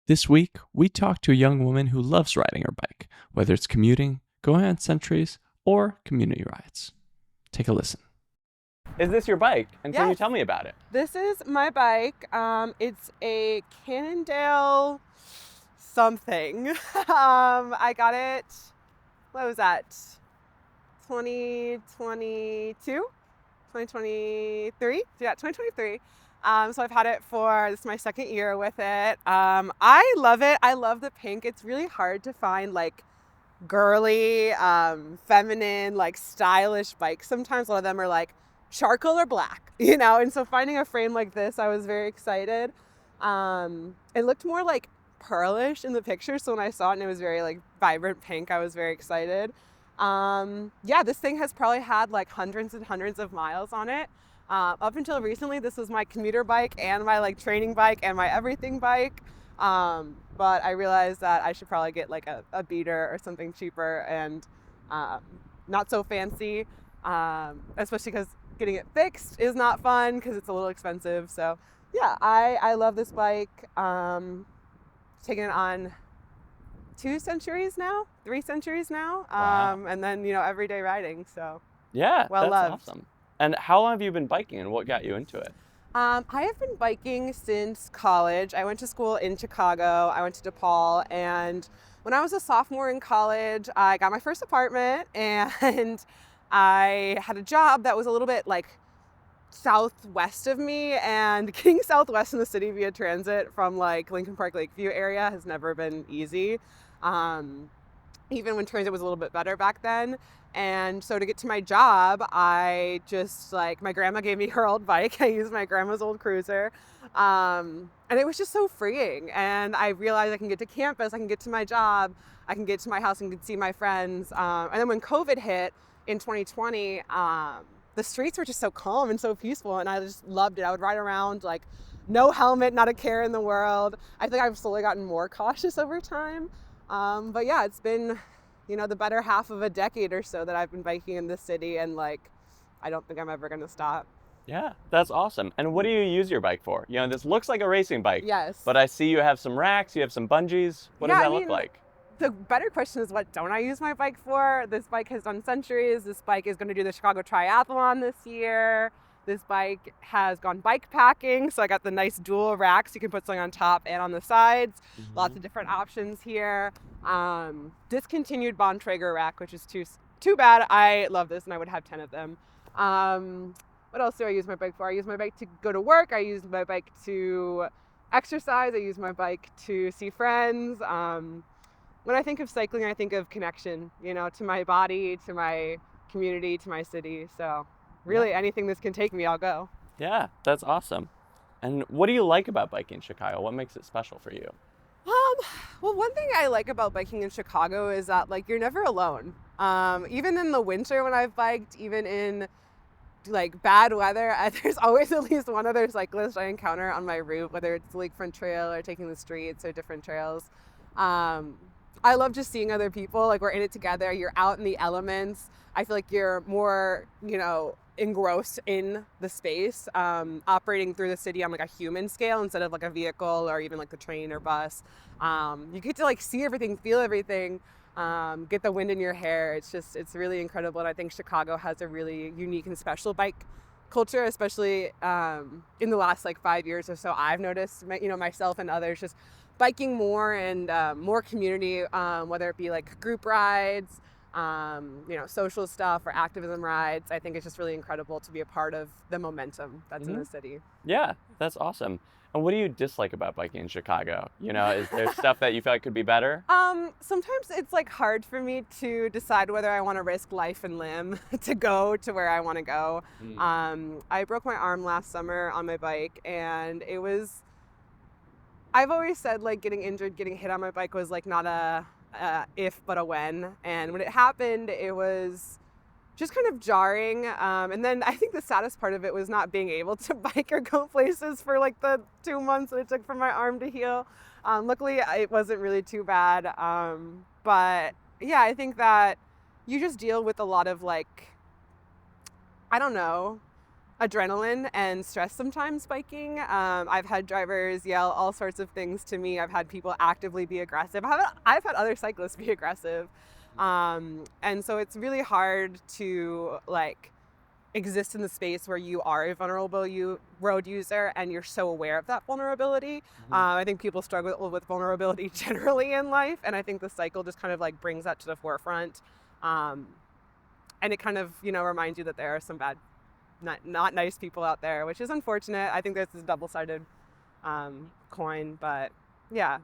This week, we talk to a young woman who loves riding her bike, whether it's commuting, going on centuries, or community rides. Take a listen. Is this your bike? And can you Yes. tell me about it? This is my bike. It's a Cannondale something. I got it, what was that? 2022? 2023? Yeah, 2023. So I've had it this is my second year with it. I love it. I love the pink. It's really hard to find like girly, feminine, like stylish bikes. Sometimes a lot of them are like charcoal or black, and so finding a frame like this, I was very excited. It looked more like pearlish in the picture, so when I saw it and it was very like vibrant pink, I was very excited. Yeah, this thing has probably had like hundreds and hundreds of miles on it. Up until recently, this was my commuter bike and my like training bike and my everything bike. But I realized that I should probably get like a beater or something cheaper and not so fancy, especially because getting it fixed is not fun because it's a little expensive. So yeah, I love this bike. Taking it on 2 centuries now, 3 centuries now, Wow. and then everyday riding. So Yeah, well that's loved. awesome. And how long have you been biking and what got you into it? I have been biking since college. I went to school in Chicago. I went to DePaul, and when I was a sophomore in college, I got my first apartment, and I had a job that was a little bit like southwest of me, and getting southwest in the city via transit from like Lincoln Park Lakeview area has never been easy. Um, Even when transit was a little bit better back then. And so to get to my job, I just like, my grandma gave me her old bike. I used my grandma's old cruiser. And it was just so freeing. And I realized I can get to campus, I can get to my job, I can get to my house and can see my friends. And then when COVID hit in 2020, the streets were just so calm and so peaceful. And I just loved it. I would ride around like no helmet, not a care in the world. I think I've slowly gotten more cautious over time. But yeah, it's been, the better half of a decade or so that I've been biking in this city, and like, I don't think I'm ever going to stop. Yeah, that's awesome. And what do you use your bike for? This looks like a racing bike, Yes. but I see you have some racks, you have some bungees. What does Yeah, that look like? the better question is, what don't I use my bike for? This bike has done centuries. This bike is going to do the Chicago Triathlon this year. This bike has gone bike packing, so I got the nice dual racks. You can put something on top and on the sides. Lots of different options here. Discontinued Bontrager rack, which is too bad. I love this, and I would have 10 of them. What else do I use my bike for? I use my bike to go to work. I use my bike to exercise. I use my bike to see friends. When I think of cycling, I think of connection, to my body, to my community, to my city. So really, anything this can take me, I'll go. Yeah, that's awesome. And what do you like about biking in Chicago? What makes it special for you? Well, one thing I like about biking in Chicago is that like you're never alone. Even in the winter when I've biked, even in like bad weather, there's always at least one other cyclist I encounter on my route, whether it's the Lakefront Trail or taking the streets or different trails. I love just seeing other people. Like, we're in it together. You're out in the elements. I feel like you're more, engrossed in the space, operating through the city on like a human scale instead of like a vehicle or even like the train or bus. You get to like see everything, feel everything, get the wind in your hair. It's really incredible. And I think Chicago has a really unique and special bike culture, especially in the last like 5 years or so. I've noticed, myself and others just biking more and more community, whether it be like group rides, social stuff or activism rides. I think it's just really incredible to be a part of the momentum that's in the city. Yeah, that's awesome. And what do you dislike about biking in Chicago? Is there stuff that you feel like could be better? Sometimes it's like hard for me to decide whether I want to risk life and limb to go to where I want to go. I broke my arm last summer on my bike, and I've always said like getting injured, getting hit on my bike was like not a if but a when. And when it happened, it was just kind of jarring. And then I think the saddest part of it was not being able to bike or go places for like the 2 months that it took for my arm to heal. Luckily, it wasn't really too bad. But yeah, I think that you just deal with a lot of like, I don't know, adrenaline and stress sometimes biking. I've had drivers yell all sorts of things to me. I've had people actively be aggressive. I've had other cyclists be aggressive. And so it's really hard to like exist in the space where you are a vulnerable road user and you're so aware of that vulnerability. I think people struggle with vulnerability generally in life, and I think the cycle just kind of like brings that to the forefront. And it kind of, reminds you that there are some bad, not nice people out there, which is unfortunate. I think this is a double-sided coin, but yeah.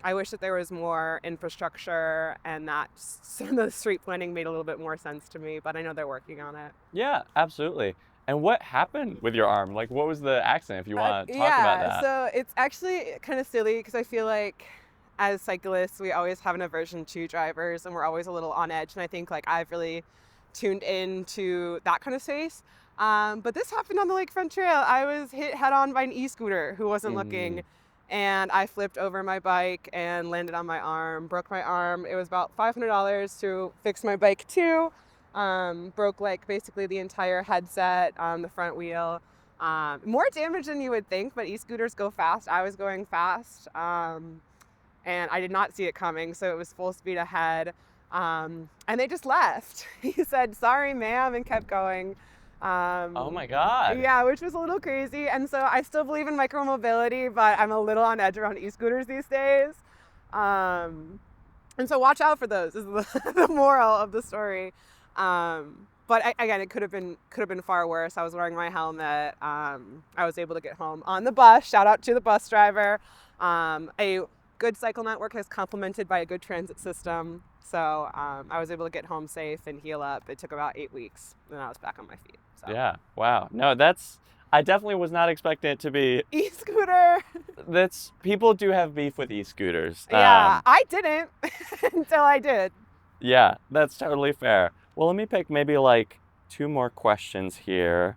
I wish that there was more infrastructure and that some of the street planning made a little bit more sense to me, but I know they're working on it. Yeah, absolutely. And what happened with your arm? Like, what was the accident, if you want to talk about that? So it's actually kind of silly because I feel like as cyclists, we always have an aversion to drivers and we're always a little on edge. And I think like I've really tuned into that kind of space. But this happened on the Lakefront Trail. I was hit head on by an e-scooter who wasn't looking. And I flipped over my bike and landed on my arm, broke my arm. It was about $500 to fix my bike too. Broke like basically the entire headset on the front wheel. More damage than you would think, but e-scooters go fast. I was going fast, and I did not see it coming, so it was full speed ahead. And they just left. He said, "Sorry, ma'am," and kept going. Oh my God. Yeah, which was a little crazy. And so I still believe in micromobility, but I'm a little on edge around e-scooters these days. And so watch out for those is the moral of the story. But again, it could have been far worse. I was wearing my helmet. I was able to get home on the bus. Shout out to the bus driver. A good cycle network is complemented by a good transit system. So I was able to get home safe and heal up. It took about 8 weeks, and I was back on my feet. So. Yeah. Wow. No, I definitely was not expecting it to be e-scooter. People do have beef with e-scooters. Yeah, I didn't until I did. Yeah, that's totally fair. Well, let me pick maybe like 2 more questions here.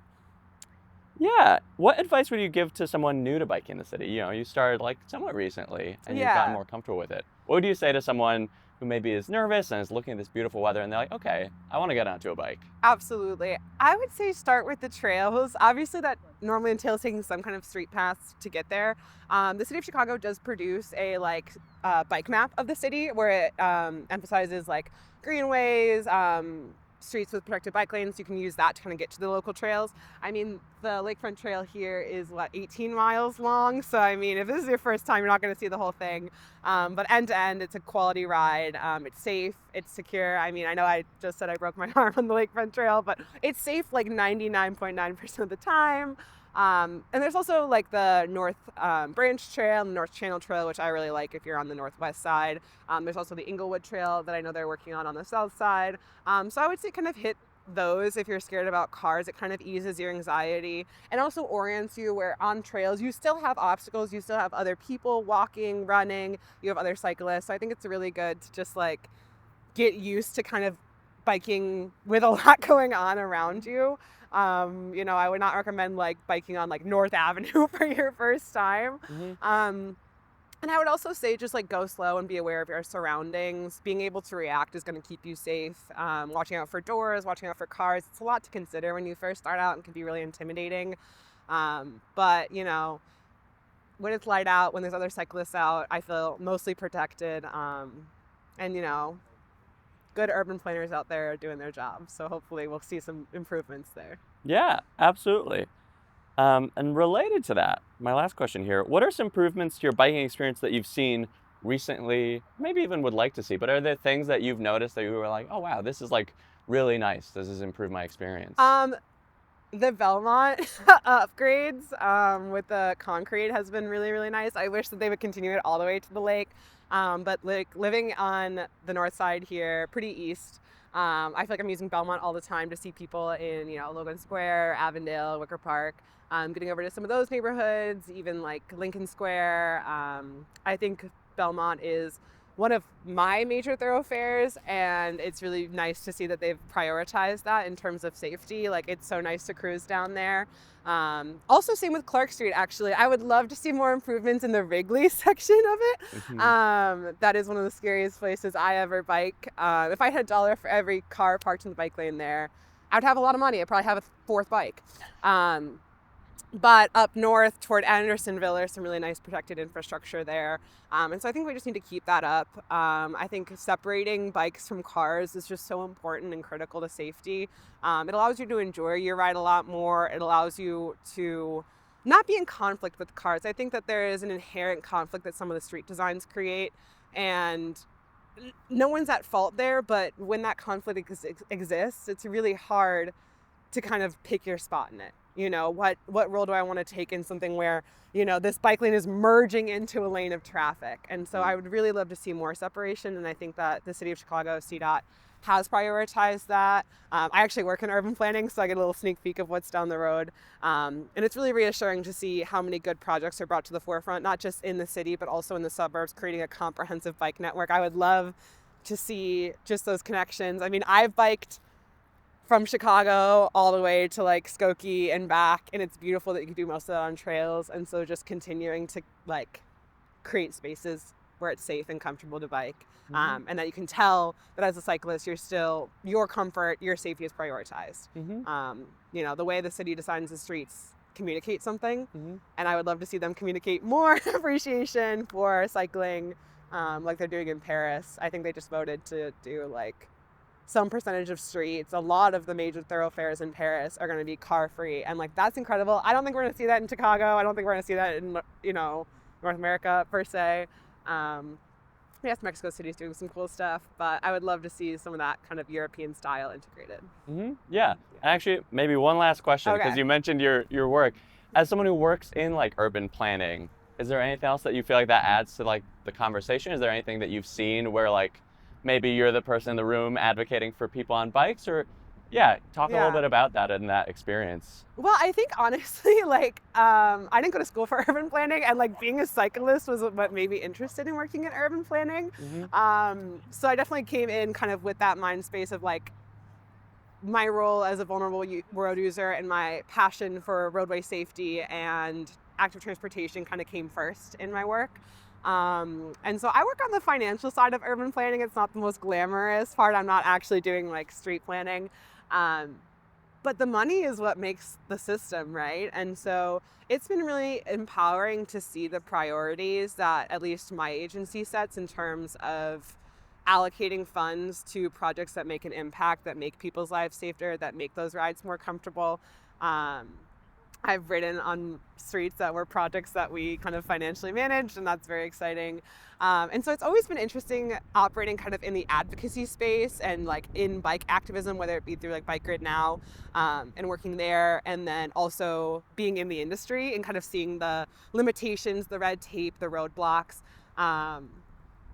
Yeah. What advice would you give to someone new to biking in the city? You started like somewhat recently and you've gotten more comfortable with it. What would you say to someone who maybe is nervous and is looking at this beautiful weather and they're like, okay, I want to get onto a bike? Absolutely. I would say start with the trails. Obviously that normally entails taking some kind of street paths to get there. The city of Chicago does produce a bike map of the city where it emphasizes like greenways, streets with protected bike lanes. You can use that to kind of get to the local trails. I mean, the Lakefront Trail here is 18 miles long. So I mean, if this is your first time, you're not going to see the whole thing. But end to end, it's a quality ride. It's safe, it's secure. I mean, I know I just said I broke my arm on the Lakefront Trail, but it's safe like 99.9% of the time. And there's also like the North Branch Trail and the North Channel Trail, which I really like if you're on the northwest side. There's also the Inglewood Trail that I know they're working on the south side. So I would say kind of hit those if you're scared about cars. It kind of eases your anxiety and also orients you where on trails you still have obstacles, you still have other people walking, running, you have other cyclists. So I think it's really good to just like get used to kind of biking with a lot going on around you. I would not recommend like biking on like North Avenue for your first time. And I would also say just like go slow and be aware of your surroundings. Being able to react is going to keep you safe. Watching out for doors, watching out for cars. It's a lot to consider when you first start out and can be really intimidating. But when it's light out, when there's other cyclists out, I feel mostly protected. And good urban planners out there are doing their job. So hopefully we'll see some improvements there. Yeah, absolutely. And related to that, my last question here, what are some improvements to your biking experience that you've seen recently, maybe even would like to see, but are there things that you've noticed that you were like, oh wow, this is like really nice, this has improved my experience? The Belmont upgrades with the concrete has been really, really nice. I wish that they would continue it all the way to the lake. But like living on the north side here, pretty east, I feel like I'm using Belmont all the time to see people in, Logan Square, Avondale, Wicker Park. Getting over to some of those neighborhoods, even like Lincoln Square. I think Belmont is one of my major thoroughfares, and it's really nice to see that they've prioritized that in terms of safety. Like, it's so nice to cruise down there. Also, same with Clark Street, actually. I would love to see more improvements in the Wrigley section of it. That is one of the scariest places I ever bike. If I had $1 for every car parked in the bike lane there, I would have a lot of money. I'd probably have a fourth bike. But up north toward Andersonville, there's some really nice protected infrastructure there. And so I think we just need to keep that up. I think separating bikes from cars is just so important and critical to safety. It allows you to enjoy your ride a lot more. It allows you to not be in conflict with cars. I think that there is an inherent conflict that some of the street designs create. And no one's at fault there, but when that conflict exists, it's really hard to kind of pick your spot in it. What role do I want to take in something where, this bike lane is merging into a lane of traffic? And so I would really love to see more separation. And I think that the city of Chicago, CDOT, has prioritized that. I actually work in urban planning, so I get a little sneak peek of what's down the road. And it's really reassuring to see how many good projects are brought to the forefront, not just in the city, but also in the suburbs, creating a comprehensive bike network. I would love to see just those connections. I mean, I've biked from Chicago all the way to like Skokie and back, and it's beautiful that you can do most of that on trails. And so just continuing to like create spaces where it's safe and comfortable to bike, and that you can tell that as a cyclist, your comfort, your safety is prioritized. The way the city designs the streets communicate something, and I would love to see them communicate more appreciation for cycling, like they're doing in Paris. I think they just voted to do like some percentage of streets. A lot of the major thoroughfares in Paris are going to be car free, and like that's incredible. I don't think we're going to see that in Chicago. I don't think we're going to see that in North America per se. Yes, Mexico City is doing some cool stuff, but I would love to see some of that kind of European style integrated. Yeah. Actually, maybe one last question, because you mentioned your work. As someone who works in like urban planning, is there anything else that you feel like that adds to like the conversation? Is there anything that you've seen where like maybe you're the person in the room advocating for people on bikes, or talk a little bit about that and that experience. Well, I think honestly, like, I didn't go to school for urban planning, and like being a cyclist was what made me interested in working in urban planning. So I definitely came in kind of with that mind space of like my role as a vulnerable road user, and my passion for roadway safety and active transportation kind of came first in my work. And so I work on the financial side of urban planning. It's not the most glamorous part. I'm not actually doing like street planning. But the money is what makes the system, right? And so it's been really empowering to see the priorities that at least my agency sets in terms of allocating funds to projects that make an impact, that make people's lives safer, that make those rides more comfortable. I've ridden on streets that were projects that we kind of financially managed, and that's very exciting. And so it's always been interesting operating kind of in the advocacy space and like in bike activism, whether it be through like Bike Grid Now, and working there, and then also being in the industry and kind of seeing the limitations, the red tape, the roadblocks.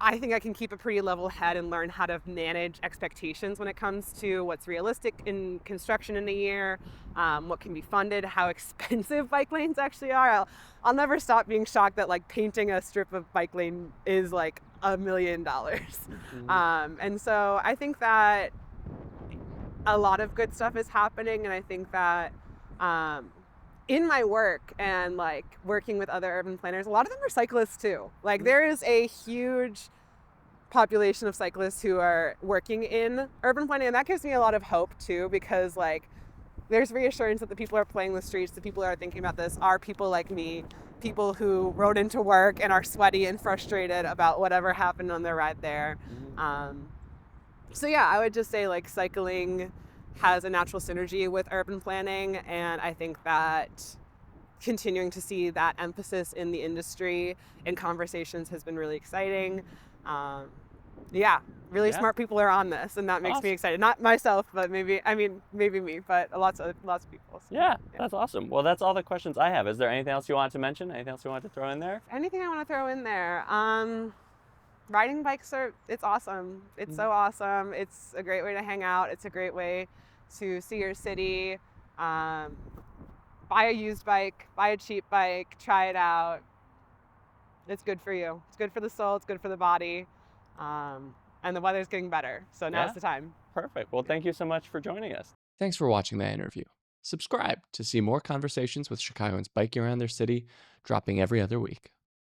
I think I can keep a pretty level head and learn how to manage expectations when it comes to what's realistic in construction in a year, what can be funded, how expensive bike lanes actually are. I'll never stop being shocked that like painting a strip of bike lane is like $1 million. And so I think that a lot of good stuff is happening, and I think that in my work and like working with other urban planners, a lot of them are cyclists too. Like there is a huge population of cyclists who are working in urban planning, and that gives me a lot of hope too, because like there's reassurance that the people who are playing the streets, the people who are thinking about this are people like me, people who rode into work and are sweaty and frustrated about whatever happened on their ride there. So yeah, I would just say like cycling has a natural synergy with urban planning, and I think that continuing to see that emphasis in the industry and conversations has been really exciting. Really smart people are on this, and that makes me excited. Not myself, but maybe me, but lots of people. So, that's awesome. Well, that's all the questions I have. Is there anything else you wanted to mention? Anything else you wanted to throw in there? Anything I want to throw in there? Riding bikes it's awesome. It's so awesome. It's a great way to hang out. It's a great way to see your city. Buy a used bike, buy a cheap bike, try it out. It's good for you. It's good for the soul. It's good for the body. And the weather's getting better. So now's the time. Perfect. Well, thank you so much for joining us. Thanks for watching that interview. Subscribe to see more conversations with Chicagoans biking around their city, dropping every other week.